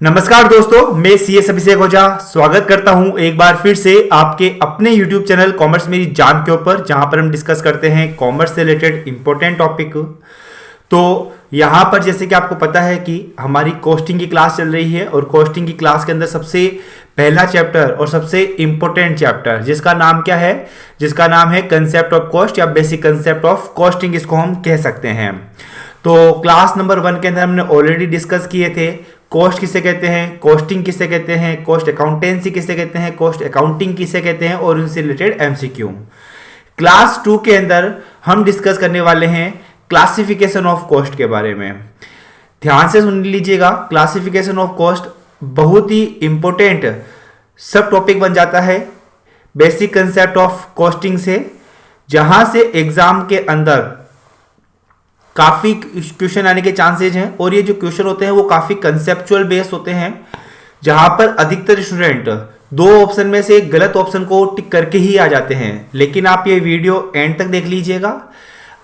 नमस्कार दोस्तों, मैं सीएस अभिषेक ओझा स्वागत करता हूं एक बार फिर से आपके अपने यूट्यूब चैनल कॉमर्स मेरी जान के ऊपर, जहां पर हम डिस्कस करते हैं कॉमर्स से रिलेटेड इंपॉर्टेंट टॉपिक। तो यहां पर जैसे कि आपको पता है कि हमारी कॉस्टिंग की क्लास चल रही है और कॉस्टिंग की क्लास के अंदर सबसे पहला चैप्टर और सबसे इंपॉर्टेंट चैप्टर जिसका नाम क्या है, जिसका नाम है कंसेप्ट ऑफ कॉस्ट या बेसिक कंसेप्ट ऑफ कॉस्टिंग, इसको हम कह सकते हैं। तो क्लास नंबर 1 के अंदर हमने ऑलरेडी डिस्कस किए थे कॉस्ट किसे कहते हैं, कॉस्टिंग किसे कहते हैं, कॉस्ट अकाउंटेंसी किसे कहते हैं, कॉस्ट अकाउंटिंग किसे कहते हैं और उनसे रिलेटेड एमसीक्यू। क्लास 2 के अंदर हम डिस्कस करने वाले हैं क्लासिफिकेशन ऑफ कॉस्ट के बारे में। ध्यान से सुन लीजिएगा, क्लासिफिकेशन ऑफ कॉस्ट बहुत ही इंपॉर्टेंट सब टॉपिक बन जाता है बेसिक कंसेप्ट ऑफ कॉस्टिंग से, जहां से एग्जाम के अंदर काफी क्वेश्चन आने के चांसेज हैं। और ये जो क्वेश्चन होते हैं वो काफी कंसेप्चुअल बेस होते हैं, जहां पर अधिकतर स्टूडेंट 2 ऑप्शन में से एक गलत ऑप्शन को टिक करके ही आ जाते हैं। लेकिन आप ये वीडियो एंड तक देख लीजिएगा,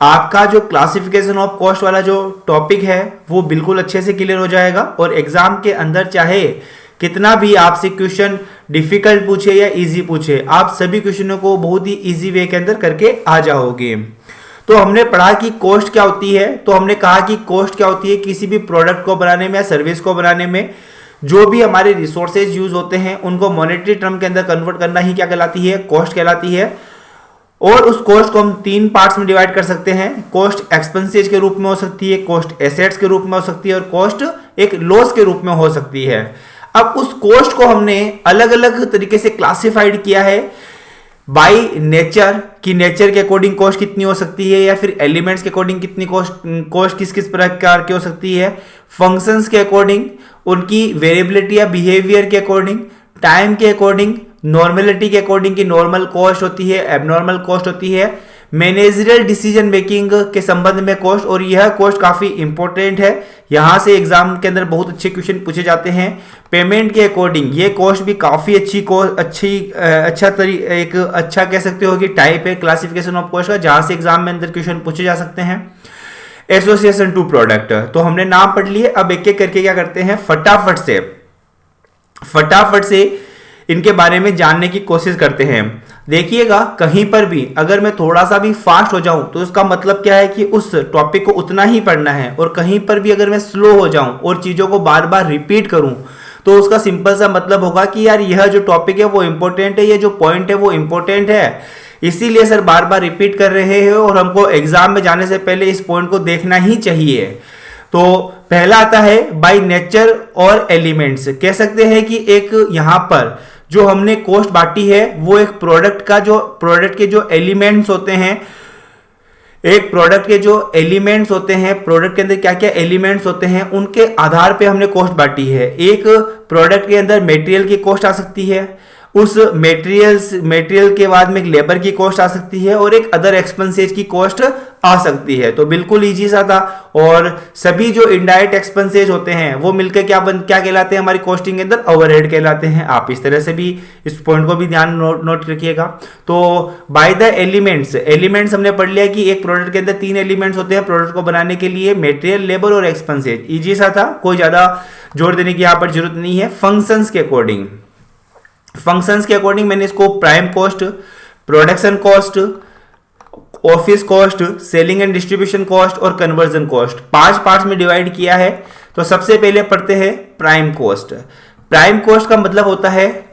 आपका जो क्लासिफिकेशन ऑफ कॉस्ट वाला जो टॉपिक है वो बिल्कुल अच्छे से क्लियर हो जाएगा। और एग्जाम के अंदर चाहे कितना भी आपसे क्वेश्चन डिफिकल्ट पूछे या इजी पूछे, आप सभी क्वेश्चनों को बहुत ही इजी वे के अंदर करके आ जाओगे। तो हमने पढ़ा कि कॉस्ट क्या होती है, तो हमने कहा कि कॉस्ट क्या होती है किसी भी प्रोडक्ट को बनाने में या सर्विस को बनाने में जो भी हमारे रिसोर्सेज यूज होते हैं उनको मॉनेटरी टर्म के अंदर कन्वर्ट करना ही क्या कहलाती है, कॉस्ट कहलाती है। और उस कॉस्ट को हम 3 पार्ट्स में डिवाइड कर सकते हैं। कॉस्ट एक्सपेंसेज के रूप में हो सकती है, कॉस्ट एसेट्स के रूप में हो सकती है और कॉस्ट एक लॉस के रूप में हो सकती है। अब उस कॉस्ट को हमने अलग अलग तरीके से क्लासिफाइड किया है बाय नेचर, कि नेचर के अकॉर्डिंग कॉस्ट कितनी हो सकती है या फिर एलिमेंट्स के अकॉर्डिंग कितनी कॉस्ट किस किस प्रकार की हो सकती है, फंक्शंस के अकॉर्डिंग, उनकी वेरिएबिलिटी या बिहेवियर के अकॉर्डिंग, टाइम के अकॉर्डिंग, नॉर्मेलिटी के अकॉर्डिंग की नॉर्मल कॉस्ट होती है, एबनॉर्मल कॉस्ट होती है, मैनेजरियल डिसीजन मेकिंग के संबंध में कॉस्ट। और यह कॉस्ट काफी इंपॉर्टेंट है, यहां से एग्जाम के अंदर बहुत अच्छे क्वेश्चन पूछे जाते हैं। पेमेंट के अकॉर्डिंग ये कॉस्ट भी काफी एक अच्छा कह सकते हो कि टाइप है क्लासिफिकेशन ऑफ कॉस्ट का, जहां से एग्जाम में अंदर क्वेश्चन पूछे जा सकते हैं। एसोसिएशन टू प्रोडक्ट, तो हमने नाम पढ़ लिए। अब एक एक करके क्या करते हैं, फटाफट से इनके बारे में जानने की कोशिश करते हैं। देखिएगा, कहीं पर भी अगर मैं थोड़ा सा भी फास्ट हो जाऊं तो इसका मतलब क्या है कि उस टॉपिक को उतना ही पढ़ना है, और कहीं पर भी अगर मैं स्लो हो जाऊं और चीजों को बार बार रिपीट करूं तो उसका सिंपल सा मतलब होगा कि यार यह जो टॉपिक है वो इंपॉर्टेंट है, ये जो पॉइंट है वो इंपॉर्टेंट है, इसीलिए सर बार बार रिपीट कर रहे हैं और हमको एग्जाम में जाने से पहले इस पॉइंट को देखना ही चाहिए। तो पहला आता है बाय नेचर और एलिमेंट्स। कह सकते हैं कि एक यहां पर जो हमने कॉस्ट बांटी है वो एक प्रोडक्ट के जो एलिमेंट्स होते हैं, एक प्रोडक्ट के जो एलिमेंट्स होते हैं, प्रोडक्ट के अंदर क्या क्या एलिमेंट्स होते हैं उनके आधार पे हमने कॉस्ट बांटी है। एक प्रोडक्ट के अंदर मटेरियल की कॉस्ट आ सकती है, उस मटेरियल के बाद में एक लेबर की कॉस्ट आ सकती है और एक अदर एक्सपेंसेज की कॉस्ट आ सकती है। तो बिल्कुल इजी सा था। और सभी जो इनडायरेक्ट एक्सपेंसेज होते हैं वो मिलकर क्या कहलाते हैं, हमारी कॉस्टिंग के अंदर ओवरहेड कहलाते हैं। आप इस तरह से भी इस पॉइंट को भी ध्यान नोट रखिएगा। तो बाय द एलिमेंट्स हमने पढ़ लिया कि एक प्रोडक्ट के अंदर 3 एलिमेंट्स होते हैं प्रोडक्ट को बनाने के लिए, मटेरियल, लेबर और एक्सपेंसेज। इजी सा था, कोई ज्यादा जोर देने की यहां पर जरूरत नहीं है। फंक्शंस के अकॉर्डिंग मैंने इसको prime cost, production cost, office cost, selling and distribution cost और कन्वर्जन कॉस्ट 5 पार्ट्स में डिवाइड किया है। तो सबसे पहले पढ़ते हैं प्राइम कॉस्ट। प्राइम कॉस्ट का मतलब होता है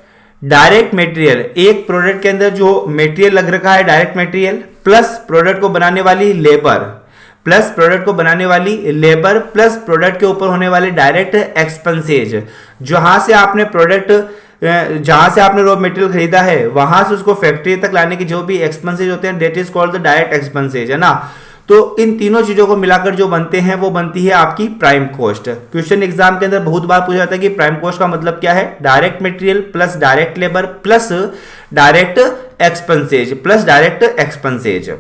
डायरेक्ट मटेरियल, एक प्रोडक्ट के अंदर जो मटेरियल लग रखा है डायरेक्ट मटेरियल, प्लस प्रोडक्ट को बनाने वाली लेबर, प्लस प्रोडक्ट के ऊपर होने वाले डायरेक्ट एक्सपेंसेज। जहां से आपने रॉ मटेरियल खरीदा है वहां से उसको फैक्ट्री तक लाने के जो भी एक्सपेंसेज होते हैं that is called the direct expenses, है ना। तो इन तीनों चीजों को मिलाकर जो बनते हैं वो बनती है आपकी प्राइम कॉस्ट। क्वेश्चन एग्जाम के अंदर बहुत बार पूछा जाता है कि प्राइम कॉस्ट का मतलब क्या है, direct material plus direct labour plus direct expenses.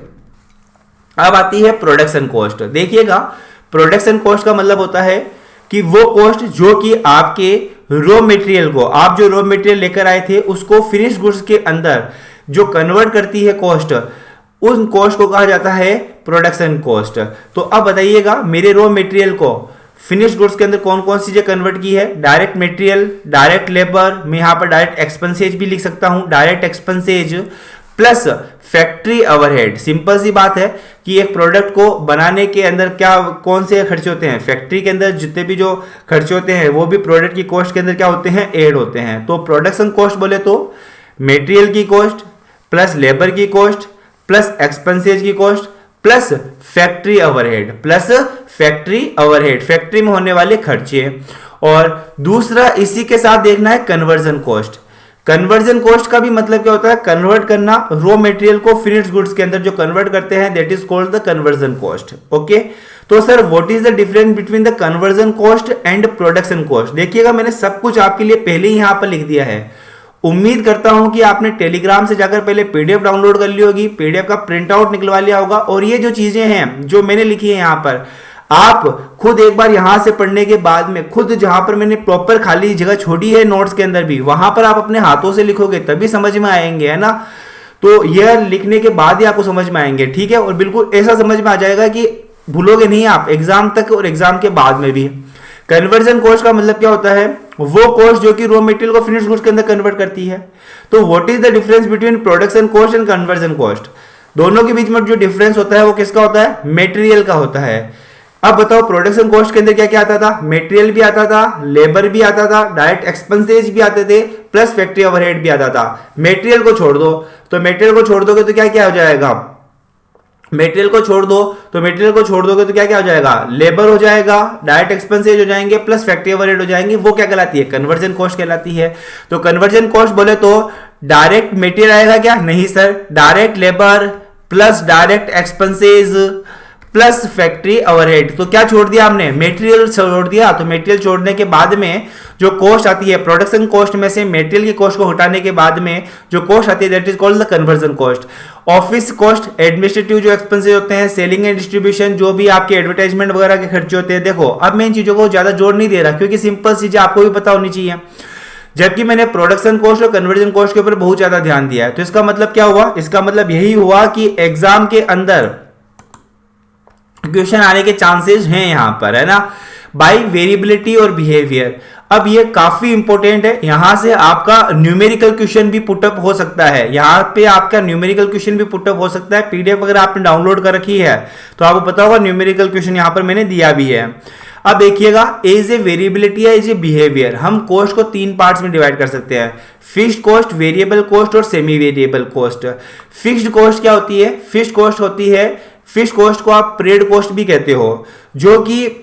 अब आती है प्रोडक्शन कॉस्ट। देखिएगा, प्रोडक्शन कॉस्ट का मतलब होता है कि वो कॉस्ट जो कि आपके रॉ मटेरियल को, आप जो रॉ मटेरियल लेकर आए थे उसको फिनिश गुड्स के अंदर जो कन्वर्ट करती है कॉस्ट, उन कॉस्ट को कहा जाता है प्रोडक्शन कॉस्ट। तो अब बताइएगा, मेरे रॉ मटेरियल को फिनिश गुड्स के अंदर कौन कौन सी चीजें कन्वर्ट की है, डायरेक्ट मटेरियल, डायरेक्ट लेबर, मैं यहां पर डायरेक्ट एक्सपेंसेज भी लिख सकता हूं, direct expenses plus factory overhead. Simple सी बात है कि एक प्रोडक्ट को बनाने के अंदर क्या कौन से खर्चे होते हैं, फैक्ट्री के अंदर जितने भी जो खर्चे होते हैं वो भी प्रोडक्ट की कॉस्ट के अंदर क्या होते हैं, ऐड होते हैं। तो प्रोडक्शन कॉस्ट बोले तो मटेरियल की कॉस्ट प्लस लेबर की कॉस्ट प्लस एक्सपेंसेज की cost plus factory overhead, plus factory overhead, factory में होने वाले खर्चे। और दूसरा इसी के साथ देखना है कन्वर्जन कॉस्ट। कन्वर्जन कॉस्ट का भी मतलब क्या होता है, कन्वर्ट करना, रॉ मटेरियल को फिनिश्ड गुड्स के अंदर जो कन्वर्ट करते हैं that is called the conversion cost. Okay, तो sir what is the difference between the conversion cost and production cost. देखिएगा मैंने सब कुछ आपके लिए पहले ही यहां पर लिख दिया है। उम्मीद करता हूं कि आपने टेलीग्राम से जाकर पहले पीडीएफ डाउनलोड कर ली होगी, पीडीएफ का प्रिंट आउट निकलवा लिया होगा, और ये जो चीजें हैं जो मैंने लिखी है यहां पर आप खुद एक बार यहां से पढ़ने के बाद में खुद जहां पर मैंने प्रॉपर खाली जगह छोड़ी है नोट्स के अंदर भी, वहां पर आप अपने हाथों से लिखोगे तभी समझ में आएंगे, है ना। तो यह लिखने के बाद ही आपको समझ में आएंगे, ठीक है। और बिल्कुल ऐसा समझ में आ जाएगा कि भूलोगे नहीं आप एग्जाम तक और एग्जाम के बाद में भी। कन्वर्जन कॉस्ट का मतलब क्या होता है, वो कॉस्ट जो कि रॉ मटेरियल को फिनिश्ड गुड्स के अंदर कन्वर्ट करती है। तो what is the difference between production cost and conversion cost, दोनों के बीच में जो डिफरेंस होता है वो किसका होता है, मटेरियल का होता है। अब बताओ प्रोडक्शन कॉस्ट के अंदर क्या क्या आता था, मटेरियल भी आता था, लेबर भी आता था, डायरेक्ट एक्सपेंसेज भी आते थे, प्लस फैक्ट्री ओवरहेड भी आता था। मटेरियल को छोड़ दो, तो मटेरियल को छोड़ दोगे तो क्या क्या हो जाएगा, मटेरियल को छोड़ दो तो मटेरियल को छोड़ दोगे तो क्या क्या हो जाएगा, लेबर हो जाएगा, डायरेक्ट एक्सपेंसेज हो जाएंगे, प्लस फैक्ट्री ओवरहेड हो जाएंगे। वो क्या कहलाती है, कन्वर्जन कॉस्ट कहलाती है। तो कन्वर्जन कॉस्ट बोले तो डायरेक्ट मटेरियल आएगा क्या, नहीं sir, direct labour plus direct expenses plus factory overhead. तो क्या छोड़ दिया हमने, मटेरियल छोड़ दिया। तो मटेरियल छोड़ने के बाद में जो कॉस्ट आती है, प्रोडक्शन कॉस्ट में से मटेरियल की कॉस्ट को हटाने के बाद में जो कॉस्ट आती है that is called the conversion cost. Office cost, administrative जो एक्सपेंसेस होते हैं, सेलिंग एंड डिस्ट्रीब्यूशन, जो भी आपके एडवर्टाइजमेंट वगैरह के खर्चे होते हैं। देखो अब मैं इन चीजों को ज्यादा जोड़ नहीं दे रहा क्योंकि सिंपल चीजें आपको भी पता होनी चाहिए, जबकि मैंने प्रोडक्शन कॉस्ट और कन्वर्जन कॉस्ट के ऊपर बहुत ज्यादा ध्यान दिया है। तो इसका मतलब क्या हुआ, इसका मतलब यही हुआ कि एग्जाम के अंदर क्वेश्चन आने के चांसेस हैं यहां पर, है ना, बाय वेरिएबिलिटी और बिहेवियर। अब ये काफी इंपॉर्टेंट है, यहां से आपका न्यूमेरिकल क्वेश्चन भी पुटअप हो सकता है, यहां पे आपका न्यूमेरिकल क्वेश्चन भी पुटअप हो सकता है। पीडीएफ अगर आपने डाउनलोड कर रखी है तो आपको पता होगा न्यूमेरिकल क्वेश्चन यहां पर मैंने दिया भी है। अब देखिएगा, एज ए वेरिएबिलिटी है, एज ए बिहेवियर। हम कॉस्ट को तीन पार्ट्स में डिवाइड कर सकते हैं, फिक्स्ड कॉस्ट, वेरिएबल कॉस्ट और semi variable cost. Fixed cost क्या होती है, फिक्स्ड कॉस्ट होती है, फिक्स्ड कॉस्ट को आप पीरियड कॉस्ट भी कहते हो, जो कि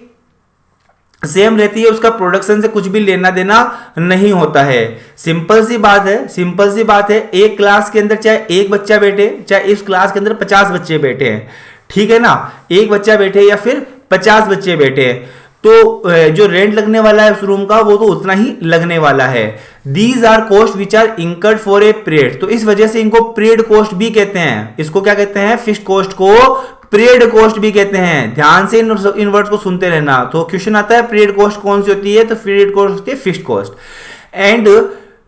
सेम रहती है, उसका प्रोडक्शन से कुछ भी लेना देना नहीं होता है। सिंपल सी बात है, सिंपल सी बात है, एक क्लास के अंदर चाहे एक बच्चा बैठे, चाहे इस क्लास के अंदर 50 बच्चे बैठे हैं, ठीक है ना, एक बच्चा बैठे या फिर 50 बच्चे बैठे हैं, तो जो रेंट लगने वाला है उस रूम का वो तो उतना ही लगने वाला है। These are cost which are incurred for a period. तो इस वजह से इनको पीरियड कॉस्ट भी कहते हैं। इसको क्या कहते हैं, फिक्स्ड कॉस्ट को पीरियड कॉस्ट भी कहते हैं। ध्यान से इन वर्ड्स को सुनते रहना। तो क्वेश्चन आता है पीरियड कॉस्ट कौन सी होती है, तो पीरियड कॉस्ट होती है fixed cost, and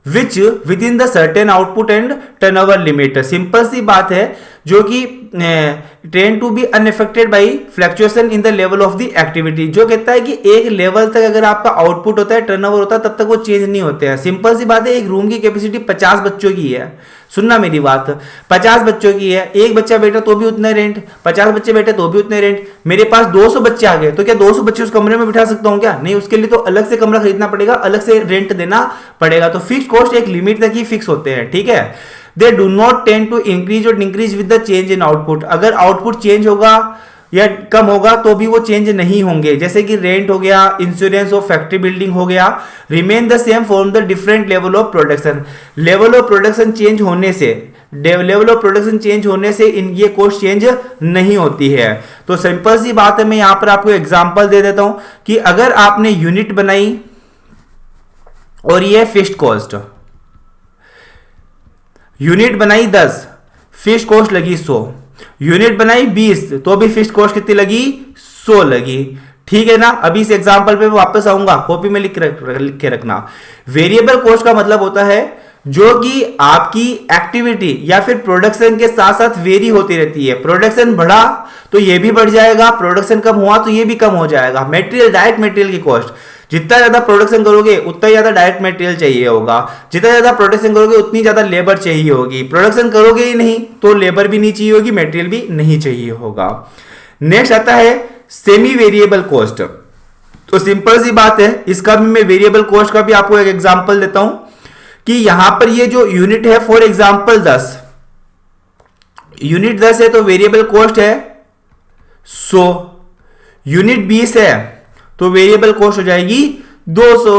which within the certain output and turnover limit. Simple सी बात है, जो कि ट्रेन to be unaffected by fluctuation in the level of the activity, जो कहता है कि एक लेवल तक अगर आपका आउटपुट होता है, टर्नओवर होता है, तब तक वो चेंज नहीं होते हैं। सिंपल सी बात है, एक रूम की कैपेसिटी 50 बच्चों की है, सुनना मेरी बात, 50 बच्चों की है, एक बच्चा बैठा तो भी उतना रेंट, 50 बच्चे बैठे तो भी उतने रेंट। मेरे पास 200 बच्चे आ गए तो क्या 200 बच्चे उस कमरे में बिठा सकता हूं क्या, नहीं, उसके लिए तो अलग से कमरा खरीदना पड़ेगा, अलग से रेंट देना पड़ेगा। तो फिक्स्ड कॉस्ट एक लिमिट तक ही फिक्स होते हैं, ठीक है। They do not tend to increase और decrease with the change in output. अगर आउटपुट चेंज होगा या कम होगा तो भी वो चेंज नहीं होंगे, जैसे कि रेंट हो गया, इंश्योरेंस ऑफ फैक्ट्री बिल्डिंग हो गया, remain the same for the different level of production. Level of production change होने से, लेवल ऑफ प्रोडक्शन चेंज होने से इन ये कॉस्ट चेंज नहीं होती है। तो सिंपल सी बात है, मैं यहां पर आपको एग्जांपल दे देता हूं कि अगर आपने यूनिट बनाई और ये फिक्स्ड कॉस्ट, यूनिट बनाई 10, फिक्स्ड कॉस्ट लगी 100, यूनिट बनाई 20 तो भी फिक्स्ड कॉस्ट कितनी लगी, 100 लगी, ठीक है ना। अभी इस एग्जांपल पे मैं वापस आऊंगा, कॉपी में लिख के रखना। वेरिएबल कॉस्ट का मतलब होता है जो कि आपकी एक्टिविटी या फिर प्रोडक्शन के साथ साथ वेरी होती रहती है। प्रोडक्शन बढ़ा तो ये भी बढ़ जाएगा, प्रोडक्शन कम हुआ तो ये भी कम हो जाएगा। मटेरियल, डायरेक्ट मटेरियल की कॉस्ट, जितना ज्यादा प्रोडक्शन करोगे उतना ज्यादा डायरेक्ट मटेरियल चाहिए होगा, जितना ज्यादा प्रोडक्शन करोगे उतनी ज्यादा लेबर चाहिए होगी। प्रोडक्शन करोगे ही नहीं तो लेबर भी नहीं चाहिए होगी, मटेरियल भी नहीं चाहिए होगा। नेक्स्ट आता है सेमी वेरिएबल कॉस्ट। तो सिंपल सी बात है, इसका भी मैं वेरिएबल कॉस्ट का भी आपको एक एग्जांपल देता हूं कि यहां पर ये जो यूनिट है, फॉर एग्जांपल 10 यूनिट 10 है तो वेरिएबल कॉस्ट है 100। यूनिट 20 है तो वेरिएबल कॉस्ट हो जाएगी 200।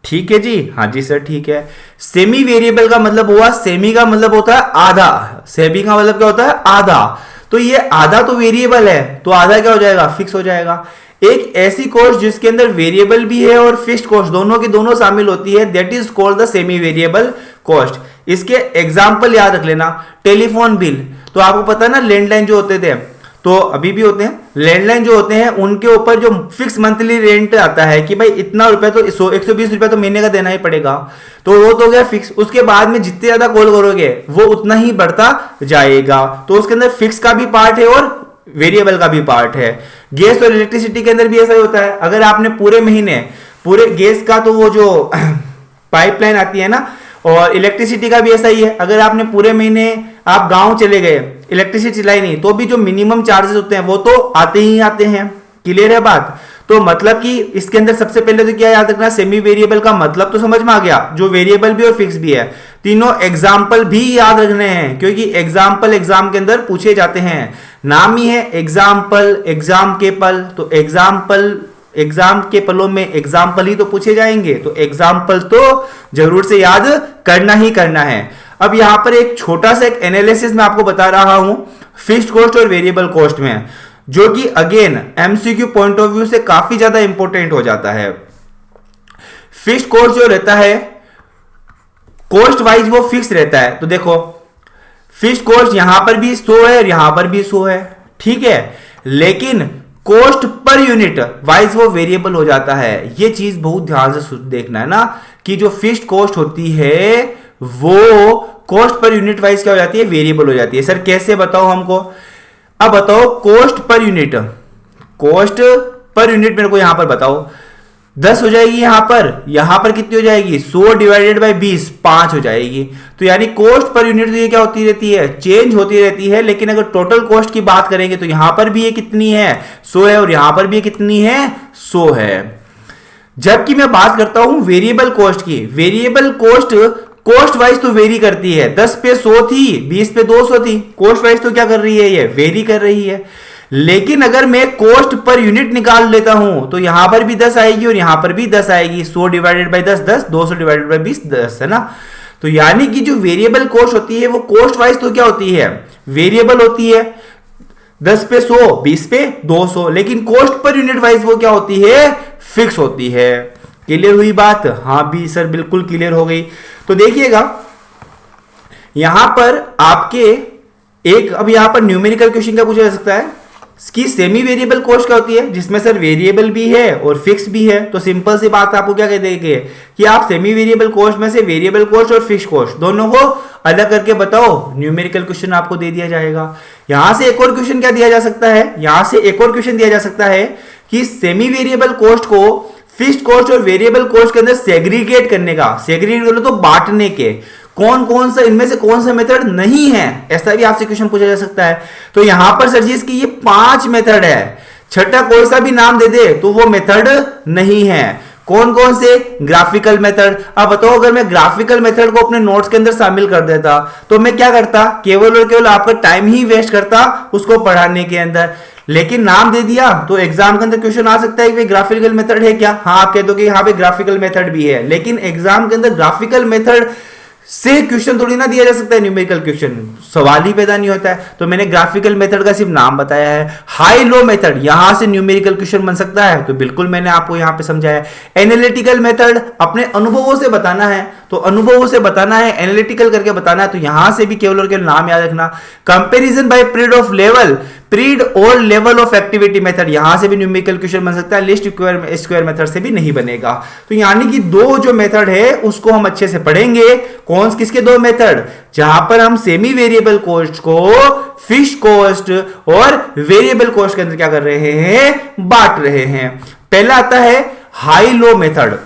ठीक है जी, हाँ जी सर ठीक है। सेमी वेरिएबल का मतलब हुआ, सेमी का मतलब होता है आधा, सेमी का मतलब क्या होता है आधा। तो ये आधा तो वेरिएबल है तो आधा क्या हो जाएगा, फिक्स हो जाएगा। एक ऐसी कॉस्ट जिसके अंदर वेरिएबल भी है और फिक्स्ड कॉस्ट दोनों की दोनों शामिल होती है, that is called the semi variable cost. इसके एग्जांपल याद रख लेना। टेलीफोन बिल, तो आपको पता है ना लैंडलाइन जो होते थे, तो अभी भी होते हैं, लैंडलाइन जो होते हैं उनके ऊपर जो फिक्स मंथली रेंट आता है कि भाई इतना रुपए तो 120 रुपए तो महीने का देना ही पड़ेगा, तो वो तो हो गया फिक्स। उसके बाद में जितने ज्यादा कॉल करोगे वो उतना ही बढ़ता जाएगा। तो उसके अंदर फिक्स का भी पार्ट है और वेरिएबल का भी पार्ट है। गैस और इलेक्ट्रिसिटी के अंदर भी ऐसा ही होता है। अगर आपने पूरे महीने पूरे गैस का तो वो जो पाइपलाइन आती है ना, और इलेक्ट्रिसिटी का भी ऐसा ही है, अगर आपने पूरे महीने आप गांव चले गए, इलेक्ट्रिसिटी चलाई नहीं, तो भी जो मिनिमम चार्जेस होते हैं वो तो आते ही आते हैं। क्लियर है बात? तो मतलब कि इसके अंदर सबसे पहले तो क्या याद रखना, सेमी वेरिएबल का मतलब तो समझ में आ गया, जो वेरिएबल भी और फिक्स भी है। तीनों एग्जाम्पल भी याद रखने हैं क्योंकि एग्जाम्पल एग्जाम के अंदर पूछे जाते हैं। नाम ही है एग्जाम्पल, एग्जाम के पल, तो एग्जाम्पल एग्जाम के पलों में एग्जाम्पल ही तो पूछे जाएंगे, तो एग्जाम्पल तो जरूर से याद करना ही करना है। अब यहां पर एक छोटा सा एक एनालिसिस मैं आपको बता रहा हूं फिक्स्ड कॉस्ट और वेरिएबल कॉस्ट में, जो कि again MCQ point of view से काफी ज्यादा इंपॉर्टेंट हो जाता है। फिक्स्ड कॉस्ट जो रहता है कॉस्ट वाइज वो फिक्स रहता है। तो देखो फिक्स्ड कॉस्ट यहां पर भी 100 है और यहां पर भी 100 है, ठीक है, लेकिन कॉस्ट पर यूनिट वाइज वो वेरिएबल हो जाता है। ये चीज बहुत ध्यान से देखना है ना कि जो फिक्स्ड कॉस्ट होती है वो कॉस्ट पर यूनिट वाइज क्या हो जाती है, वेरिएबल हो जाती है। सर कैसे बताओ हमको? अब बताओ cost per unit, cost per unit मेरे को यहां पर बताओ। 10 हो जाएगी यहां पर कितनी हो जाएगी, 100 डिवाइडेड बाय 20, 5 हो जाएगी। तो यानी कॉस्ट पर यूनिट तो ये क्या होती रहती है, चेंज होती रहती है। लेकिन अगर टोटल कॉस्ट की बात करेंगे तो यहां पर भी ये कितनी है, 100 है, और यहां पर भी ये कितनी है, 100 है। जबकि मैं बात करता हूं वेरिएबल कॉस्ट की, वेरिएबल कॉस्ट कॉस्ट वाइज तो वेरी करती है। 10 पे 100 थी, 20 पे 200 थी, कॉस्ट वाइज तो क्या कर रही है, ये वेरी कर रही है। लेकिन अगर मैं कॉस्ट पर यूनिट निकाल लेता हूं तो यहां पर भी 10 आएगी और यहां पर भी 10 आएगी। 100 डिवाइडेड बाय 10 10, 200 डिवाइडेड बाय 20 10, है ना। तो यानी कि जो वेरिएबल कॉस्ट होती है वो कॉस्ट वाइज तो क्या होती है, वेरिएबल होती है। 10 पे 100, 20 पे 200, लेकिन कॉस्ट पर यूनिट वाइज वो क्या होती है, फिक्स होती है। क्लियर हुई बात? हाँ भी सर बिल्कुल क्लियर हो गई। तो देखिएगा यहां पर आपके एक, अब यहां पर न्यूमेरिकल क्वेश्चन क्या पूछा जा सकता है कि सेमी वेरिएबल कॉस्ट क्या होती है, जिसमें सर वेरिएबल भी है और फिक्स भी है। तो सिंपल सी बात आपको क्या कह देंगे कि आप सेमी वेरिएबल कॉस्ट में से वेरिएबल कॉस्ट और फिक्स कॉस्ट दोनों को अलग करके बताओ। न्यूमेरिकल क्वेश्चन आपको दे दिया जाएगा। यहां से एक और क्वेश्चन क्या दिया जा सकता है, यहां से एक और क्वेश्चन दिया जा सकता है कि सेमी वेरिएबल कॉस्ट को फिक्स्ड कॉस्ट और वेरिएबल कॉस्ट के अंदर सेग्रीगेट करने का, सेग्रीगेट बोलो तो बांटने के कौन कौन सा, इनमें से कौन सा मेथड नहीं है, ऐसा भी आपसे क्वेश्चन पूछा जा सकता है। तो यहां पर सर जी इसकी ये 5 मेथड है, छठा कोई सा भी नाम दे दे तो वो मेथड नहीं है। कौन कौन से? Graphical method. अब बताओ अगर मैं ग्राफिकल मेथड को अपने नोट्स के अंदर शामिल कर देता तो मैं क्या करता, केवल और केवल आपका टाइम ही वेस्ट करता उसको पढ़ाने के अंदर। लेकिन नाम दे दिया तो एग्जाम के अंदर क्वेश्चन आ सकता है कि ग्राफिकल मेथड है क्या, हाँ आप कह दो कि यहाँ पे ग्राफिकल मेथड भी है, लेकिन एग्जाम के अंदर ग्राफिकल मेथड से क्वेश्चन थोड़ी ना दिया जा सकता है। न्यूमेरिकल क्वेश्चन सवाल ही पैदा नहीं होता है। तो मैंने ग्राफिकल मेथड का सिर्फ नाम बताया है। हाई लो मेथड, यहां से न्यूमेरिकल क्वेश्चन बन सकता है, तो बिल्कुल मैंने आपको यहां पे समझाया। एनालिटिकल मेथड अपने अनुभवों से बताना है, तो अनुभवों से बताना है, एनालिटिकल करके बताना है, तो यहां से भी केवल और केवल नाम याद रखना। Comparison by period of level, period और लेवल ऑफ एक्टिविटी मेथड, यहां से भी न्यूमेरिकल क्वेश्चन बन सकता है, लिस्ट स्क्वायर मेथड से भी नहीं बनेगा। तो यानी कि दो जो मेथड है उसको हम अच्छे से पढ़ेंगे। कौन किसके दो मेथड, जहां पर हम सेमी वेरिएबल कॉस्ट को फिक्स्ड कॉस्ट और वेरिएबल कॉस्ट के अंदर क्या कर रहे हैं, बांट रहे हैं। पहला आता है high low method.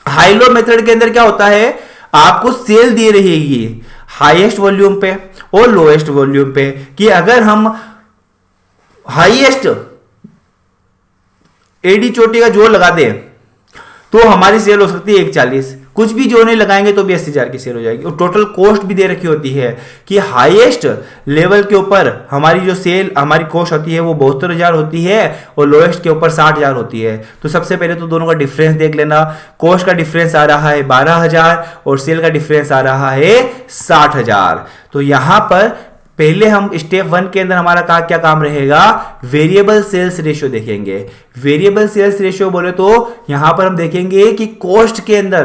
High low method के अंदर क्या होता है, आपको सेल दे रहेगी हाईएस्ट वॉल्यूम पे और लोएस्ट वॉल्यूम पे, कि अगर हम हाईएस्ट एडी चोटी का जोड़ लगा दें तो हमारी सेल हो सकती है 140, कुछ भी जो नहीं लगाएंगे तो भी 80,000 की सेल हो जाएगी। और टोटल कॉस्ट भी दे रखी होती है कि हाईएस्ट लेवल के ऊपर हमारी जो सेल हमारी कॉस्ट होती है वो 72,000 होती है और लोएस्ट के ऊपर 60,000 होती है। तो सबसे पहले तो दोनों का डिफरेंस देख लेना। कॉस्ट का डिफरेंस आ रहा है 12,000 और सेल का डिफरेंस आ रहा है 60,000। तो यहां पर पहले हम स्टेप 1 के अंदर हमारा क्या काम रहेगा, वेरिएबल सेल्स रेशियो देखेंगे। वेरिएबल सेल्स रेशियो बोले तो यहां पर हम देखेंगे कि कॉस्ट के अंदर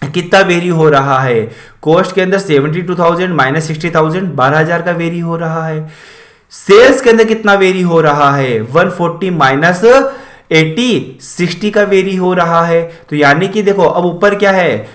कितना वेरी हो रहा है। कॉस्ट के अंदर 72,000 माइनस 60,000 12,000 का वेरी हो रहा है। सेल्स के अंदर कितना वेरी हो रहा है, 140 माइनस 80 60 का वेरी हो रहा है। तो यानी कि देखो अब ऊपर क्या है,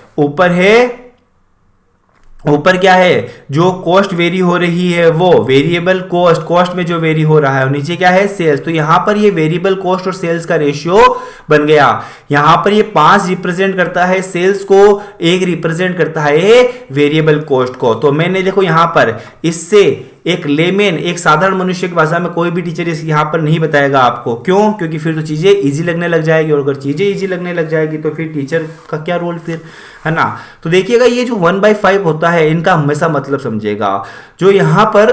ऊपर क्या है जो कॉस्ट वेरी हो रही है वो वेरिएबल कॉस्ट, कॉस्ट में जो वेरी हो रहा है, और नीचे क्या है सेल्स। तो यहां पर ये वेरिएबल कॉस्ट और सेल्स का रेशियो बन गया। यहां पर ये 5 रिप्रेजेंट करता है सेल्स को, 1 रिप्रेजेंट करता है वेरिएबल कॉस्ट को। तो मैंने देखो यहां पर इससे एक लेमेन, एक साधारण मनुष्य की भाषा में कोई भी टीचर इस यहां पर नहीं बताएगा आपको। क्यों, क्योंकि फिर तो चीजें इजी लगने लग जाएगी, और अगर चीजें इजी लगने लग जाएगी तो फिर टीचर का क्या रोल फिर, है ना। तो देखिएगा ये जो 1/5 होता है इनका हमेशा मतलब समझेगा। जो यहां पर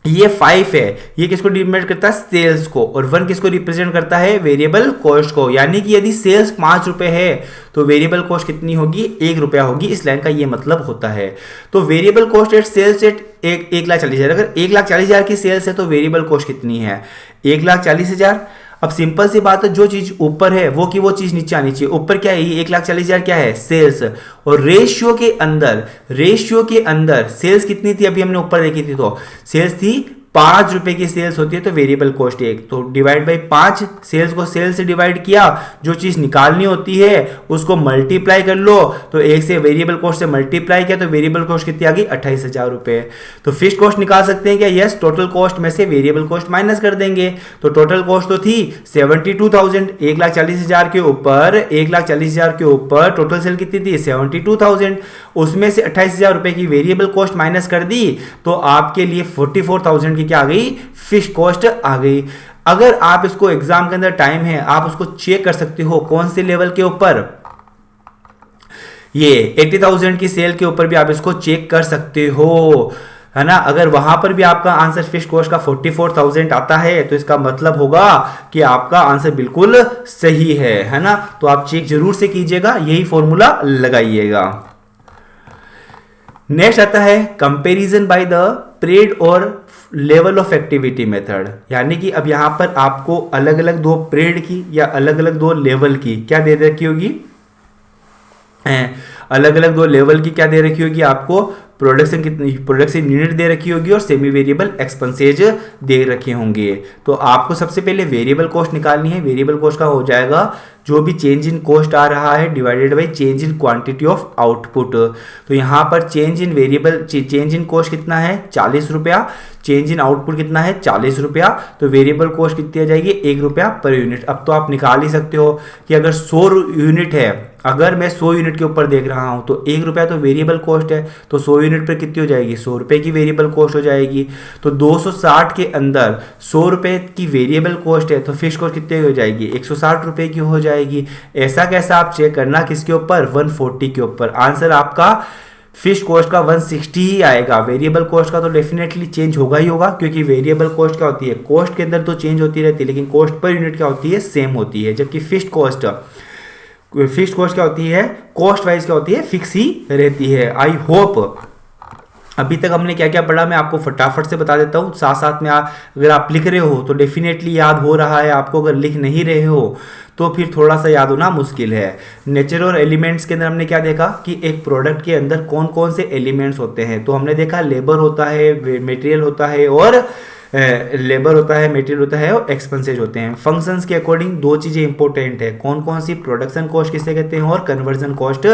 ये 5 है, ये किसको रिप्रेजेंट करता है, सेल्स को, और 1 किसको रिप्रेजेंट करता है, वेरिएबल कॉस्ट को। यानी कि यदि सेल्स 5 रुपए है तो वेरिएबल कॉस्ट कितनी होगी, 1 रुपया होगी। इस लाइन का ये मतलब होता है। तो variable cost at sales at 1,40,000, अगर 1,40,000 की सेल्स है तो वेरिएबल कॉस्ट कितनी है, 1,40,000। अब सिंपल सी बात है, जो चीज ऊपर है वो की वो चीज नीचे आनी चाहिए। ऊपर क्या है, 1,40,000 क्या है, सेल्स, और रेशियो के अंदर सेल्स कितनी थी, अभी हमने ऊपर देखी थी, तो सेल्स थी 5 रुपए की सेल्स होती है तो वेरिएबल कॉस्ट 1, तो डिवाइड बाई 5, सेल्स को सेल्स से डिवाइड किया, जो चीज निकालनी होती है उसको मल्टीप्लाई कर लो, तो 1 से वेरिएबल कॉस्ट से मल्टीप्लाई किया तो वेरिएबल कॉस्ट कितनी आ गई, 28,000 रुपए। तो फिक्स्ड कॉस्ट निकाल सकते हैं क्या, यस, टोटल कॉस्ट में से वेरिएबल कॉस्ट माइनस कर देंगे। तो टोटल कॉस्ट तो थी 72,000, 1,40,000 के ऊपर 1,40,000 के ऊपर टोटल सेल कितनी थी, 72,000, उसमें से 28,000 रुपए की वेरिएबल कॉस्ट माइनस कर दी तो आपके लिए 44,000 की क्या आ गई, फिक्स्ड कॉस्ट आ गई। अगर आप इसको एग्जाम के अंदर टाइम है आप उसको चेक कर सकते हो, कौन से लेवल के ऊपर, ये 80,000 की सेल के ऊपर भी आप इसको चेक कर सकते हो, है ना। अगर वहां पर भी आपका आंसर फिक्स्ड कॉस्ट का 44,000 आता है तो इसका मतलब होगा कि आपका आंसर बिल्कुल सही है ना। तो आप चेक जरूर से कीजिएगा, यही फॉर्मूला लगाइएगा। नेक्स्ट आता है कंपैरिजन बाय द पीरियड और लेवल ऑफ एक्टिविटी मेथड। यानी कि अब यहां पर आपको अलग अलग 2 पीरियड की या अलग अलग 2 लेवल की क्या दे रखी होगी, अलग अलग 2 लेवल की क्या दे रखी होगी आपको, प्रोडक्शन यूनिट दे रखी होगी और सेमी वेरिएबल एक्सपेंसेज दे रखे होंगे। तो आपको सबसे पहले वेरिएबल कॉस्ट निकालनी है। वेरिएबल कॉस्ट का हो जाएगा जो भी चेंज इन कॉस्ट आ रहा है divided by change in quantity of output. तो यहाँ पर चेंज इन कॉस्ट कितना है, 40 रुपया, चेंज इन आउटपुट कितना है, 40 रुपया, तो वेरिएबल कॉस्ट कितनी आ जाएगी, 1 रुपया पर यूनिट। अब तो आप निकाल ही सकते हो कि अगर 100 यूनिट है, अगर मैं 100 यूनिट के ऊपर देख रहा हूं तो 1 रुपया तो वेरिएबल कॉस्ट है, तो 100 यूनिट पर कितनी हो जाएगी, 100 रुपए की वेरिएबल कॉस्ट हो जाएगी। तो 260 के अंदर 100 रुपए की वेरिएबल कॉस्ट है तो फिक्स्ड कॉस्ट कितनी हो जाएगी, 160 रुपए की हो जाएगी। ऐसा कैसा आप चेक करना, किसके ऊपर, 140 के ऊपर। आंसर आपका फिक्स्ड कॉस्ट का 160 ही आएगा। वेरिएबल कॉस्ट का तो डेफिनेटली चेंज होगा ही होगा, क्योंकि वेरिएबल कॉस्ट क्या होती है, कॉस्ट के अंदर तो चेंज होती रहती है लेकिन कॉस्ट पर यूनिट क्या होती है, सेम होती है। जबकि फिक्स्ड कॉस्ट क्या होती है, कॉस्ट वाइज क्या होती है, फिक्स ही रहती है। आई होप अभी तक हमने क्या क्या पढ़ा मैं आपको फटाफट से बता देता हूँ, साथ साथ में अगर आप लिख रहे हो तो डेफिनेटली याद हो रहा है आपको, अगर लिख नहीं रहे हो तो फिर थोड़ा सा याद होना मुश्किल है। नेचर और एलिमेंट्स के अंदर हमने क्या देखा कि एक प्रोडक्ट के अंदर कौन कौन से एलिमेंट्स होते हैं, तो हमने देखा लेबर होता है, मटेरियल होता है और लेबर होता है, मटेरियल होता है और एक्सपेंसेज होते हैं। फंक्शंस के अकॉर्डिंग दो चीज़ें इंपॉर्टेंट है, कौन कौन सी, प्रोडक्शन कॉस्ट किसे कहते हैं और कन्वर्जन कॉस्ट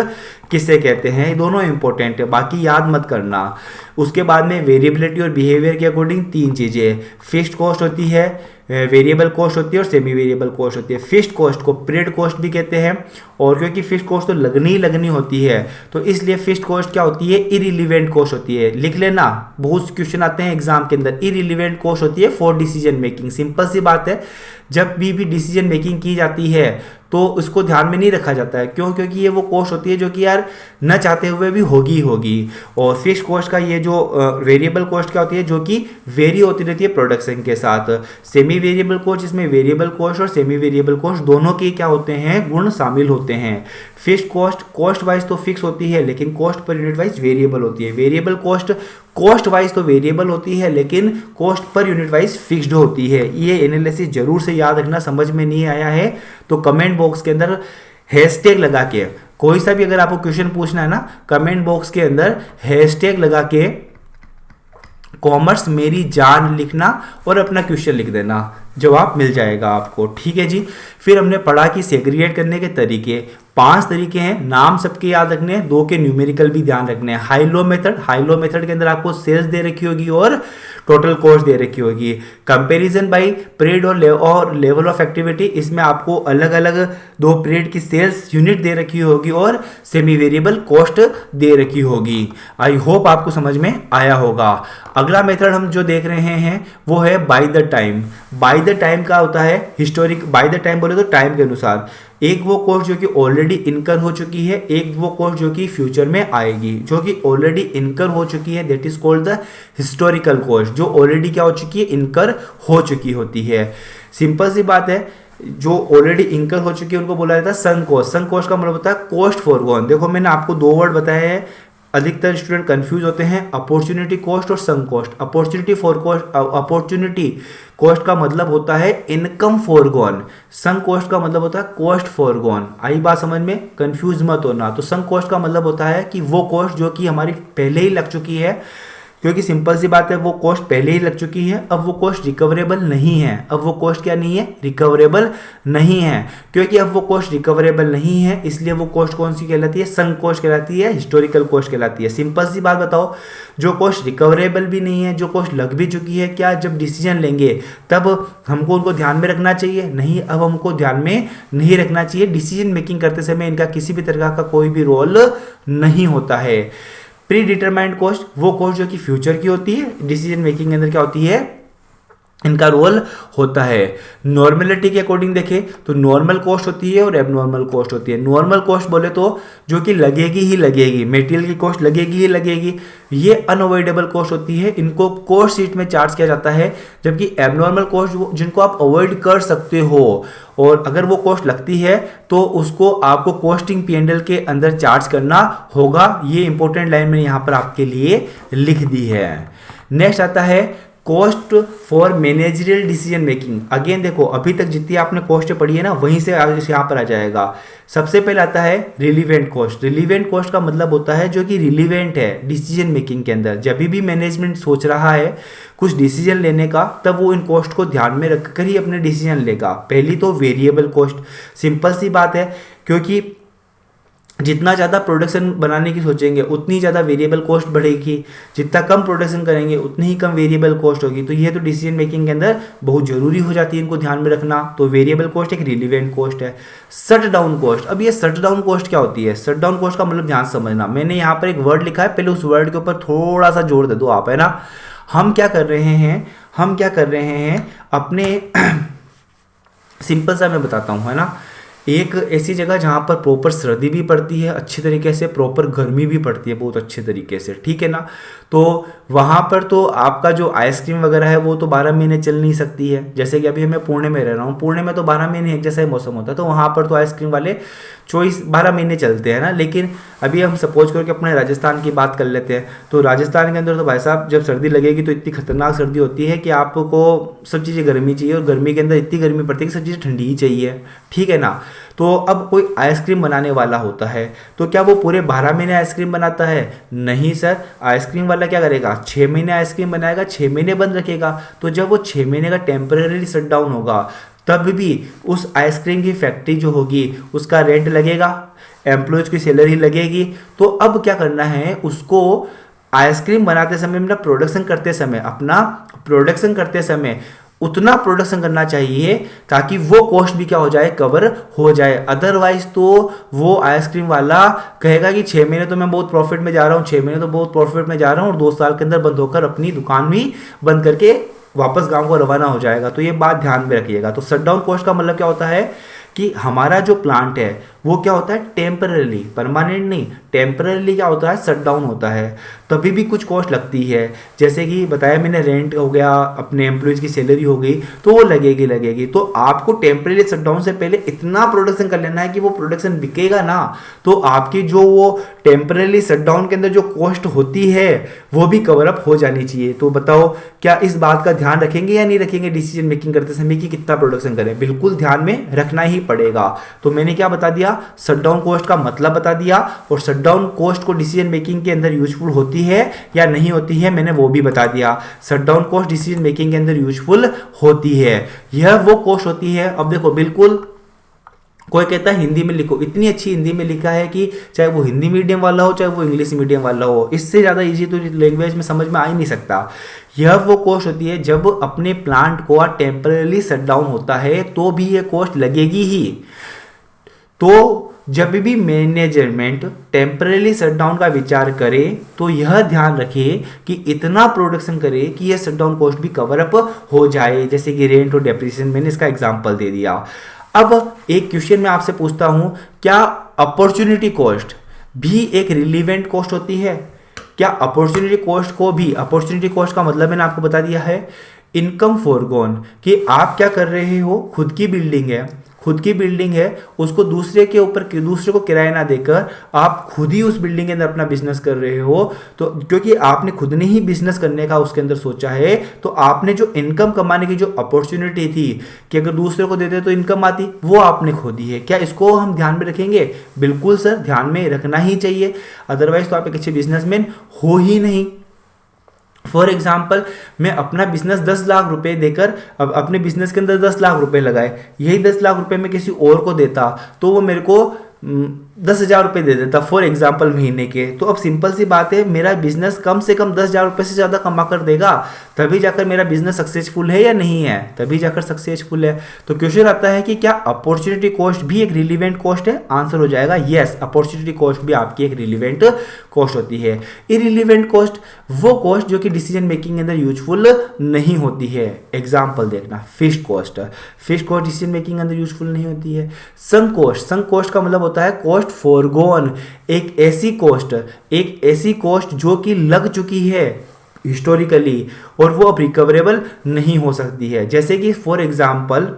किसे कहते हैं, ये दोनों इंपॉर्टेंट है, बाकी याद मत करना। उसके बाद में वेरिएबिलिटी और बिहेवियर के अकॉर्डिंग तीन चीज़ें, फिक्स्ड कॉस्ट होती है, वेरिएबल कॉस्ट होती है और सेमी वेरिएबल कॉस्ट होती है। फिक्स्ड कॉस्ट को पीरियड कॉस्ट भी कहते हैं, और क्योंकि फिक्स्ड कॉस्ट तो लगनी ही लगनी होती है तो इसलिए फिक्स्ड कॉस्ट क्या होती है, इरिलीवेंट कॉस्ट होती है। लिख लेना, बहुत क्वेश्चन आते हैं एग्जाम के अंदर, इरिलीवेंट कॉस्ट होती है फॉर डिसीजन मेकिंग। सिंपल सी बात है, जब भी डिसीजन मेकिंग की जाती है तो उसको ध्यान में नहीं रखा जाता है, क्यों, क्योंकि ये वो कॉस्ट होती है जो कि यार न चाहते हुए भी होगी होगी। और फिक्स्ड कॉस्ट का ये जो वेरिएबल कॉस्ट क्या होती है जो कि वेरी होती रहती है प्रोडक्शन के साथ। सेमी वेरिएबल कॉस्ट, इसमें वेरिएबल कॉस्ट और सेमी वेरिएबल कॉस्ट दोनों के क्या होते हैं, गुण शामिल होते हैं। फिक्स्ड कॉस्ट कॉस्ट वाइज तो फिक्स होती है लेकिन cost per unit wise variable होती है। वेरिएबल कॉस्ट कॉस्ट वाइज तो वेरिएबल होती है लेकिन cost per unit wise fixed होती है। ये एनालिसिस जरूर से याद रखना, समझ में नहीं आया है तो कमेंट बॉक्स के अंदर हैशटैग लगा के, कोई सा भी अगर आपको क्वेश्चन पूछना है ना, कमेंट बॉक्स के अंदर हैशटैग लगा के कॉमर्स मेरी जान लिखना और अपना क्वेश्चन लिख देना, जवाब मिल जाएगा आपको। ठीक है जी। फिर हमने पढ़ा कि सेग्रीगेट करने के तरीके, 5 तरीके हैं, नाम सबके याद रखने हैं, 2 के न्यूमेरिकल भी ध्यान रखने हैं। High low method, high low method के अंदर आपको सेल्स दे रखी होगी और टोटल कॉस्ट दे रखी होगी। कंपैरिजन बाय पीरियड और लेवल ऑफ एक्टिविटी, इसमें आपको अलग अलग 2 पीरियड की सेल्स यूनिट दे रखी होगी और सेमी वेरिएबल कॉस्ट दे रखी होगी। आई होप आपको समझ में आया होगा। अगला मेथड हम जो देख रहे हैं वो है by the time. By the time का होता है हिस्टोरिक, बाय द टाइम बोले तो टाइम के अनुसार, एक वो कॉस्ट जो कि ऑलरेडी इनकर हो चुकी है, एक वो कॉस्ट जो कि फ्यूचर में आएगी। जो कि ऑलरेडी इनकर हो चुकी है that is called the historical cost, जो ऑलरेडी क्या हो चुकी है, इनकर हो चुकी होती है। सिंपल सी बात है, जो ऑलरेडी इनकर हो चुकी है उनको बोला जाता है संक कॉस्ट। संक कॉस्ट का मतलब होता है कॉस्ट फॉरगॉन। देखो मैंने आपको 2 वर्ड बताए हैं, अधिकतर स्टूडेंट कंफ्यूज होते हैं, अपॉर्चुनिटी कॉस्ट और संक कॉस्ट। अपॉर्चुनिटी कॉस्ट का मतलब होता है इनकम फॉरगॉन, संक कॉस्ट का मतलब होता है कॉस्ट फॉरगॉन। आई बात समझ में, कंफ्यूज मत होना। तो संक कॉस्ट का मतलब होता है कि वो कॉस्ट जो कि हमारी पहले ही लग चुकी है, क्योंकि सिंपल सी बात है वो कॉस्ट पहले ही लग चुकी है, अब वो कॉस्ट रिकवरेबल नहीं है। अब वो कॉस्ट क्या नहीं है, रिकवरेबल नहीं है। क्योंकि अब वो कॉस्ट रिकवरेबल नहीं है इसलिए वो कॉस्ट कौन सी कहलाती है, संक कॉस्ट कहलाती है, हिस्टोरिकल कॉस्ट कहलाती है। सिंपल सी बात बताओ, जो कॉस्ट रिकवरेबल भी नहीं है, जो कॉस्ट लग भी चुकी है, क्या जब डिसीजन लेंगे तब हमको उनको ध्यान में रखना चाहिए? नहीं, अब हमको ध्यान में नहीं रखना चाहिए। डिसीजन मेकिंग करते समय इनका किसी भी तरह का कोई भी रोल नहीं होता है। प्री डिटरमाइंड कॉस्ट, वो कॉस्ट जो कि फ्यूचर की होती है, डिसीजन मेकिंग के अंदर क्या होती है, इनका रोल होता है। नॉर्मलिटी के अकॉर्डिंग देखें तो नॉर्मल कॉस्ट होती है और एबनॉर्मल कॉस्ट होती है। नॉर्मल कॉस्ट बोले तो जो कि लगेगी ही लगेगी, मटेरियल की कॉस्ट लगेगी ही लगेगी, ये अनअवॉइडेबल कॉस्ट होती है, इनको कॉस्ट शीट में चार्ज किया जाता है। जबकि एबनॉर्मल कॉस्ट जिनको आप अवॉइड कर सकते हो, और अगर वो कॉस्ट लगती है तो उसको आपको कॉस्टिंग P&L के अंदर चार्ज करना होगा। ये इंपॉर्टेंट लाइन मैंने यहाँ पर आपके लिए लिख दी है। नेक्स्ट आता है cost for managerial decision making. Again देखो, अभी तक जितनी आपने कॉस्ट पढ़ी है ना वहीं से यहाँ पर आ जाएगा। सबसे पहले आता है रिलीवेंट कॉस्ट। रिलीवेंट कॉस्ट का मतलब होता है जो कि रिलीवेंट है डिसीजन मेकिंग के अंदर। जब भी मैनेजमेंट सोच रहा है कुछ डिसीजन लेने का, तब वो इन कॉस्ट को ध्यान में रखकर ही अपने डिसीजन लेगा। पहली तो वेरिएबल कॉस्ट, सिंपल सी बात है, क्योंकि जितना ज़्यादा प्रोडक्शन बनाने की सोचेंगे उतनी ज़्यादा वेरिएबल कॉस्ट बढ़ेगी, जितना कम प्रोडक्शन करेंगे उतनी ही कम वेरिएबल कॉस्ट होगी। तो ये तो डिसीजन मेकिंग के अंदर बहुत ज़रूरी हो जाती है इनको ध्यान में रखना। तो वेरिएबल कॉस्ट एक रिलीवेंट कॉस्ट है। शट डाउन कॉस्ट, अब ये शट डाउन कॉस्ट क्या होती है? शट डाउन कॉस्ट का मतलब ध्यान समझना, मैंने यहाँ पर एक वर्ड लिखा है, पहले उस वर्ड के ऊपर थोड़ा सा जोर दे दो आप, है ना। हम क्या कर रहे हैं अपने सिंपल सा मैं बताता हूँ, है ना। एक ऐसी जगह जहाँ पर प्रॉपर सर्दी भी पड़ती है अच्छी तरीके से, प्रॉपर गर्मी भी पड़ती है बहुत अच्छे तरीके से, ठीक है ना। तो वहाँ पर तो आपका जो आइसक्रीम वगैरह है वो तो 12 महीने चल नहीं सकती है। जैसे कि अभी मैं पुणे में रह रहा हूँ, पुणे में तो 12 महीने एक जैसा ही मौसम होता है, तो वहाँ पर तो आइसक्रीम वाले 12 महीने चलते हैं ना। लेकिन अभी हम सपोज करो कि अपने राजस्थान की बात कर लेते हैं, तो राजस्थान के अंदर तो भाई साहब जब सर्दी लगेगी तो इतनी खतरनाक सर्दी होती है कि आपको सब चीज़ें गर्मी चाहिए, और गर्मी के अंदर इतनी गर्मी पड़ती है कि सब चीज़ें ठंडी ही चाहिए, ठीक है ना। तो अब कोई आइसक्रीम बनाने वाला होता है तो क्या वो पूरे 12 महीने आइसक्रीम बनाता है? नहीं सर, आइसक्रीम वाला क्या करेगा, 6 महीने आइसक्रीम बनाएगा, 6 महीने बंद रखेगा। तो जब वो 6 महीने का टेम्पररी शट डाउन होगा तब भी उस आइसक्रीम की फैक्ट्री जो होगी उसका रेंट लगेगा, एम्प्लॉयज़ की सैलरी लगेगी। तो अब क्या करना है उसको, आइसक्रीम बनाते समय, अपना प्रोडक्शन करते समय उतना प्रोडक्शन करना चाहिए ताकि वो कॉस्ट भी क्या हो जाए, कवर हो जाए। अदरवाइज तो वो आइसक्रीम वाला कहेगा कि 6 महीने तो मैं बहुत प्रॉफिट में जा रहा हूँ, 6 महीने तो बहुत प्रॉफिट में जा रहा हूँ, और 2 साल के अंदर बंद होकर अपनी दुकान भी बंद करके वापस गांव को रवाना हो जाएगा। तो ये बात ध्यान में रखिएगा। तो शटडाउन कॉस्ट का मतलब क्या होता है कि हमारा जो प्लांट है वो क्या होता है, टेम्पररी, परमानेंट नहीं, टेम्पररी क्या होता है, शट डाउन होता है। तभी भी कुछ कॉस्ट लगती है, जैसे कि बताया मैंने, रेंट हो गया, अपने एम्प्लॉयज़ की सैलरी हो गई, तो वो लगेगी। तो आपको टेम्पररी शट डाउन से पहले इतना प्रोडक्शन कर लेना है कि वो प्रोडक्शन बिकेगा ना, तो आपकी जो वो टेम्पररी शट डाउन के अंदर जो कॉस्ट होती है वो भी कवर अप हो जानी चाहिए। तो बताओ क्या इस बात का ध्यान रखेंगे या नहीं रखेंगे डिसीजन मेकिंग करते समय कि कितना प्रोडक्शन करें? बिल्कुल ध्यान में रखना ही पड़ेगा। तो मैंने क्या बता दिया, शटडाउन कॉस्ट का मतलब बता दिया, और शटडाउन कॉस्ट को डिसीजन मेकिंग के अंदर यूजफुल होती है या नहीं होती है मैंने वो भी बता दिया। शटडाउन कॉस्ट डिसीजन मेकिंग के अंदर यूजफुल होती है, यह वो कॉस्ट होती है। अब देखो, बिल्कुल कोई कहता है हिंदी में लिखो, इतनी अच्छी हिंदी में लिखा है कि चाहे वो हिंदी मीडियम वाला हो चाहे वो इंग्लिश मीडियम वाला हो, इससे ज़्यादा इजी तो लैंग्वेज में समझ में आ ही नहीं सकता। यह वो कॉस्ट होती है जब अपने प्लांट को टेम्पररी शट डाउन होता है तो भी ये कॉस्ट लगेगी ही। तो जब भी मैनेजमेंट टेम्पररी शटडाउन का विचार करे तो यह ध्यान रखे कि इतना प्रोडक्शन करे कि यह शटडाउन कॉस्ट भी कवर अप हो जाए, जैसे कि रेंट और डेप्रिसिएशन, मैंने इसका एग्जांपल दे दिया। अब एक क्वेश्चन मैं आपसे पूछता हूं, क्या अपॉर्चुनिटी कॉस्ट भी एक रिलीवेंट कॉस्ट होती है? क्या अपॉर्चुनिटी कॉस्ट को भी, अपॉर्चुनिटी कॉस्ट का मतलब मैंने आपको बता दिया है, इनकम फॉरगॉन, कि आप क्या कर रहे हो, खुद की बिल्डिंग है, उसको दूसरे को किराया ना देकर आप खुद ही उस बिल्डिंग के अंदर अपना बिजनेस कर रहे हो। तो क्योंकि आपने खुद ने ही बिजनेस करने का उसके अंदर सोचा है, तो आपने जो इनकम कमाने की जो अपॉर्चुनिटी थी कि अगर दूसरे को देते तो इनकम आती, वो आपने खो दी है। क्या इसको हम ध्यान में रखेंगे? बिल्कुल सर, ध्यान में रखना ही चाहिए, अदरवाइज तो आप एक अच्छे बिजनेसमैन हो ही नहीं। फॉर एग्जाम्पल, मैं अपना बिजनेस 10 लाख रुपए देकर, अब अपने बिजनेस के अंदर 10 लाख रुपए लगाए, यही 10 लाख रुपए मैं किसी और को देता तो वो मेरे को 10,000 रुपये दे देता फॉर एग्जाम्पल महीने के। तो अब सिंपल सी बात है, मेरा बिजनेस कम से कम 10,000 रुपये से ज़्यादा कमा कर देगा, तभी जाकर मेरा बिजनेस सक्सेसफुल है या नहीं है, तभी जाकर सक्सेसफुल है। तो क्वेश्चन आता है कि क्या अपॉर्चुनिटी कॉस्ट भी एक रिलीवेंट कॉस्ट है? आंसर हो जाएगा यस, अपॉर्चुनिटी कॉस्ट भी आपकी एक रिलीवेंट कॉस्ट होती है। इरिलीवेंट कॉस्ट वो कॉस्ट जो कि डिसीजन मेकिंग के अंदर यूजफुल नहीं होती है। एग्जाम्पल देखना, फिक्स्ड कॉस्ट डिसीजन मेकिंग के अंदर यूजफुल नहीं होती है। संक कॉस्ट का मतलब होता है कॉस्ट फॉरगोन, एक ऐसी कॉस्ट जो कि लग चुकी है हिस्टोरिकली और वो अब रिकवरेबल नहीं हो सकती है। जैसे कि फॉर एग्जाम्पल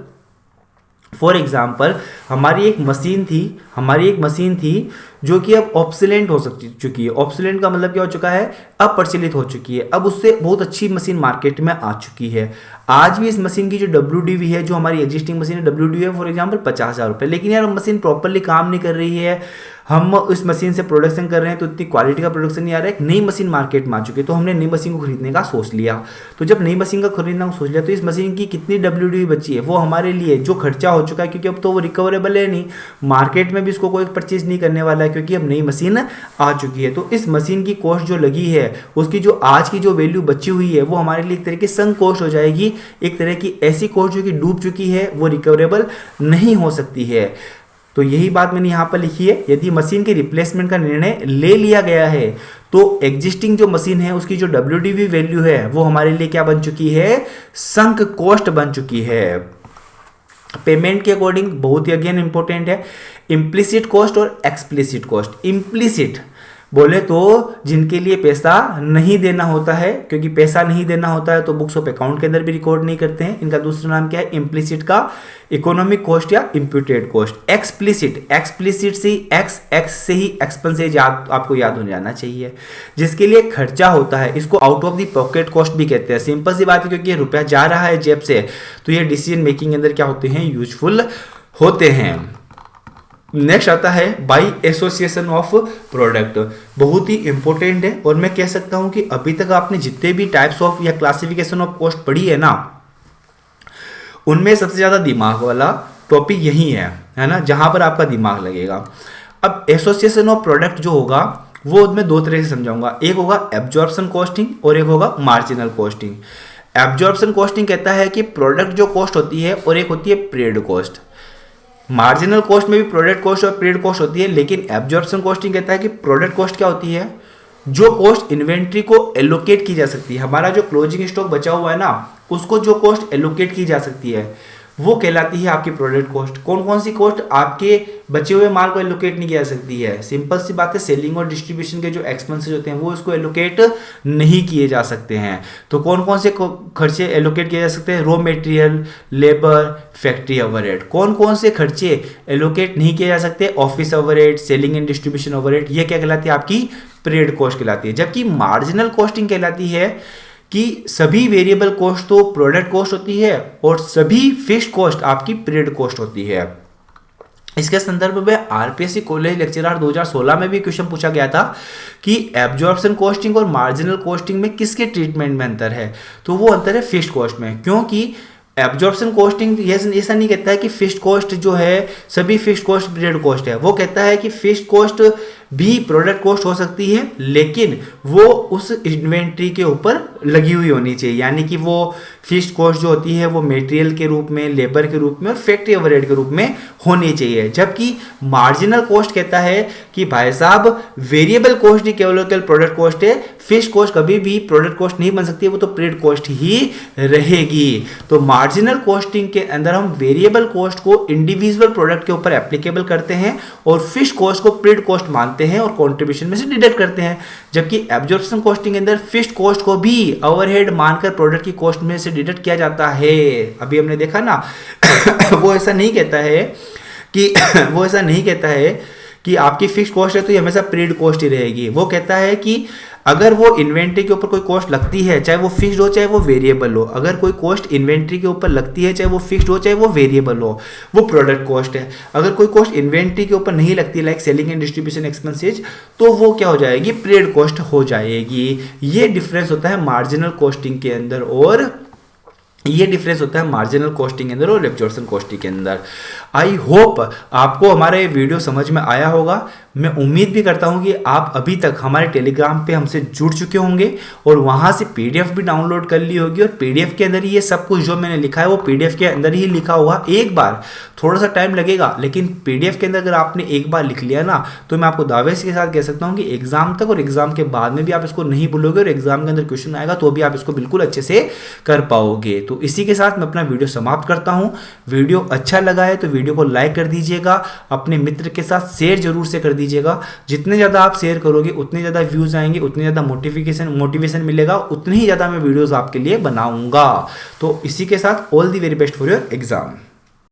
हमारी एक मशीन थी जो कि अब ऑब्सोलेंट हो चुकी है। ऑब्सोलेंट का मतलब क्या हो चुका है? अब प्रचलित हो चुकी है, अब उससे बहुत अच्छी मशीन मार्केट में आ चुकी है। आज भी इस मशीन की जो WDV है, जो हमारी एग्जिस्टिंग मशीन है, WDV है फॉर एग्जांपल 50,000 रुपये, लेकिन यार मशीन प्रॉपरली काम नहीं कर रही है, हम इस मशीन से प्रोडक्शन कर रहे हैं तो इतनी क्वालिटी का प्रोडक्शन नहीं आ रहा है। एक नई मशीन मार्केट में आ चुकी है, तो हमने नई मशीन को खरीदने का सोच लिया। तो जब नई मशीन का खरीदना को सोच लिया तो इस मशीन की कितनी WDV बची है, वो हमारे लिए जो खर्चा हो चुका है, क्योंकि अब तो वो रिकवरेबल है नहीं, मार्केट में भी इसको कोई परचेज नहीं करने वाला है क्योंकि अब नई मशीन आ चुकी है। तो इस मशीन की कॉस्ट जो लगी है, उसकी जो आज की जो वैल्यू बची हुई है, वो हमारे लिए एक तरह की संक कॉस्ट हो जाएगी, एक तरह की ऐसी कॉस्ट जो कि डूब चुकी है, वो रिकवरेबल नहीं हो सकती है। तो यही बात मैंने यहां पर लिखी है। यदि मशीन के रिप्लेसमेंट का निर्णय ले लिया गया है तो एग्जिस्टिंग जो मशीन है उसकी जो WDV वैल्यू है वो हमारे लिए क्या बन चुकी है? संक कॉस्ट बन चुकी है। पेमेंट के अकॉर्डिंग बहुत ही अगेन इंपॉर्टेंट है इम्प्लिसिट कॉस्ट और एक्सप्लिसिट कॉस्ट। इम्प्लिसिट बोले तो जिनके लिए पैसा नहीं देना होता है, क्योंकि पैसा नहीं देना होता है तो बुक्स ऑफ अकाउंट के अंदर भी रिकॉर्ड नहीं करते हैं। इनका दूसरा नाम क्या है? इम्प्लिसिट का इकोनॉमिक कॉस्ट या इम्प्यूटेड कॉस्ट। एक्सप्लिसिट, एक्सप्लिसिट से एक्स से ही एक्सपेंसेज आपको याद हो जाना चाहिए, जिसके लिए खर्चा होता है। इसको out of the pocket cost भी कहते हैं। सिंपल सी बात है, क्योंकि ये रुपया जा रहा है जेब से, तो ये डिसीजन मेकिंग के अंदर क्या होते हैं? यूजफुल होते हैं। नेक्स्ट आता है बाई एसोसिएशन ऑफ प्रोडक्ट। बहुत ही इंपॉर्टेंट है, और मैं कह सकता हूं कि अभी तक आपने जितने भी टाइप्स ऑफ या क्लासिफिकेशन ऑफ कॉस्ट पढ़ी है ना, उनमें सबसे ज्यादा दिमाग वाला टॉपिक यही है ना, जहां पर आपका दिमाग लगेगा। अब एसोसिएशन ऑफ प्रोडक्ट जो होगा वो मैं दो तरह से समझाऊंगा। एक होगा एब्जॉर्प्शन कॉस्टिंग और एक होगा मार्जिनल कॉस्टिंग। एब्जॉर्प्शन कॉस्टिंग कहता है कि प्रोडक्ट जो कॉस्ट होती है, और एक होती है पीरियड कॉस्ट। मार्जिनल कॉस्ट में भी प्रोडक्ट कॉस्ट और पीरियड कॉस्ट होती है, लेकिन एब्जॉर्प्शन कॉस्टिंग कहता है कि प्रोडक्ट कॉस्ट क्या होती है? जो कॉस्ट इन्वेंट्री को एलोकेट की जा सकती है। हमारा जो क्लोजिंग स्टॉक बचा हुआ है ना, उसको जो कॉस्ट एलोकेट की जा सकती है वो कहलाती है आपकी प्रोडक्ट कॉस्ट। कौन कौन सी कॉस्ट आपके बचे हुए माल को एलोकेट नहीं किया जा सकती है? सिंपल सी बात है, सेलिंग और डिस्ट्रीब्यूशन के जो एक्सपेंसेस होते हैं वो इसको एलोकेट नहीं किए जा सकते हैं। तो कौन कौन से खर्चे एलोकेट किए जा सकते हैं? Raw material, labour, factory overhead. कौन कौन से खर्चे एलोकेट नहीं किए जा सकते? Office overhead, selling and distribution overhead. ये क्या कहलाती है? आपकी पीरियड कॉस्ट कहलाती है। जबकि मार्जिनल कॉस्टिंग कहलाती है कि सभी वेरिएबल कॉस्ट तो प्रोडक्ट कॉस्ट होती है और सभी फिक्स्ड कॉस्ट आपकी पीरियड कॉस्ट होती है। इसके संदर्भ में आरपीएससी कॉलेज लेक्चरर 2016 में भी क्वेश्चन पूछा गया था कि एब्जॉर्प्शन कॉस्टिंग और मार्जिनल कॉस्टिंग में किसके ट्रीटमेंट में अंतर है? तो वो अंतर है फिक्स्ड कॉस्ट में, क्योंकि एब्जॉर्प्शन कॉस्टिंग ऐसा नहीं कहता है कि फिक्स्ड कॉस्ट जो है सभी फिक्स्ड कॉस्ट पीरियड कॉस्ट है। वो कहता है कि फिक्स्ड कॉस्ट भी प्रोडक्ट कॉस्ट हो सकती है, लेकिन वो उस इन्वेंट्री के ऊपर लगी हुई होनी चाहिए। यानी कि वो फिक्स्ड कॉस्ट जो होती है वो मटेरियल के रूप में, लेबर के रूप में और फैक्ट्री ओवरहेड के रूप में होनी चाहिए। जबकि मार्जिनल कॉस्ट कहता है कि भाई साहब वेरिएबल कॉस्ट ही केवल प्रोडक्ट कॉस्ट है, फिक्स्ड कॉस्ट कभी भी प्रोडक्ट कॉस्ट नहीं बन सकती है, वो तो पीरियड कॉस्ट ही रहेगी। तो मार्जिनल कॉस्टिंग के अंदर हम वेरिएबल कॉस्ट को इंडिविजुअल प्रोडक्ट के ऊपर एप्लीकेबल करते हैं और फिक्स्ड कॉस्ट को पीरियड कॉस्ट मानते हैं और कंट्रीब्यूशन में से डिडक्ट करते हैं। जबकि एब्जॉर्प्शन कॉस्टिंग के अंदर फिक्स्ड कॉस्ट को भी ओवरहेड मानकर प्रोडक्ट की कॉस्ट में से डिडक्ट किया जाता है। अभी हमने देखा ना वो ऐसा नहीं कहता है कि आपकी फिक्स्ड कॉस्ट है तो ये हमेशा पीरियड कॉस्ट ही रहेगी। वो कहता है कि अगर वो इन्वेंट्री के ऊपर कोई कॉस्ट लगती है, चाहे वो फिक्स्ड हो चाहे वो वेरिएबल हो, अगर कोई कॉस्ट इन्वेंट्री के ऊपर लगती है चाहे वो फिक्स्ड हो चाहे वो वेरिएबल हो, वो प्रोडक्ट कॉस्ट है। अगर कोई कॉस्ट इन्वेंट्री के ऊपर नहीं लगती, like selling and distribution expenses, तो वो क्या हो जाएगी? पीरियड कॉस्ट हो जाएगी। ये डिफरेंस होता है मार्जिनल कॉस्टिंग के अंदर और एब्जॉर्प्शन कॉस्टिंग के अंदर। आई होप आपको हमारा ये वीडियो समझ में आया होगा। मैं उम्मीद भी करता हूं कि आप अभी तक हमारे टेलीग्राम पे हमसे जुड़ चुके होंगे और वहां से पीडीएफ भी डाउनलोड कर ली होगी, और पीडीएफ के अंदर ही ये सब कुछ जो मैंने लिखा है वो पीडीएफ के अंदर ही लिखा हुआ। एक बार थोड़ा सा टाइम लगेगा, लेकिन पीडीएफ के अंदर अगर आपने एक बार लिख लिया ना, तो मैं आपको दावे के साथ कह सकता हूँ कि एग्जाम तक और एग्जाम के बाद में भी आप इसको नहीं भूलोगे, और एग्जाम के अंदर क्वेश्चन आएगा तो भी आप इसको बिल्कुल अच्छे से कर पाओगे। तो इसी के साथ मैं अपना वीडियो समाप्त करता हूँ। वीडियो अच्छा लगा है तो वीडियो को लाइक कर दीजिएगा, अपने मित्र के साथ शेयर जरूर से कर दीजिएगा। जितने ज़्यादा आप शेयर करोगे उतने ज़्यादा व्यूज आएंगे, उतने ज़्यादा मोटिवेशन मिलेगा, उतनी ही ज़्यादा मैं वीडियोस आपके लिए बनाऊंगा। तो इसी के साथ all the very best for your exam.